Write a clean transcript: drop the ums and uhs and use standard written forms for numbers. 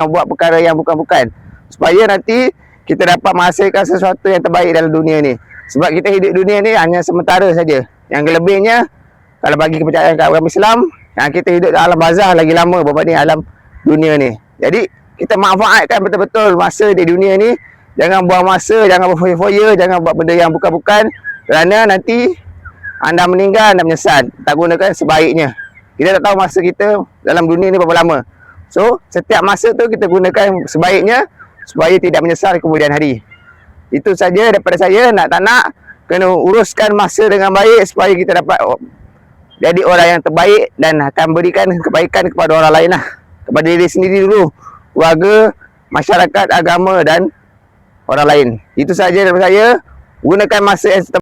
buat perkara yang bukan-bukan, supaya nanti kita dapat menghasilkan sesuatu yang terbaik dalam dunia ni. Sebab kita hidup dunia ni hanya sementara saja. Yang lebihnya, kalau bagi kepercayaan kat orang Islam, kita hidup dalam alam barzah lagi lama berbanding alam dunia ni. Jadi kita manfaatkan betul-betul masa di dunia ni. Jangan buang masa, jangan berfoya-foya, jangan buat benda yang bukan-bukan, kerana nanti anda meninggal, anda menyesal. Tak gunakan sebaiknya. Kita tak tahu masa kita dalam dunia ni berapa lama. So, setiap masa tu kita gunakan sebaiknya supaya tidak menyesal kemudian hari. Itu saja daripada saya. Nak tak nak, kena uruskan masa dengan baik supaya kita dapat jadi orang yang terbaik dan akan berikan kebaikan kepada orang lain lah. Kepada diri sendiri dulu, keluarga, masyarakat, agama dan orang lain. Itu saja daripada saya. Gunakan masa yang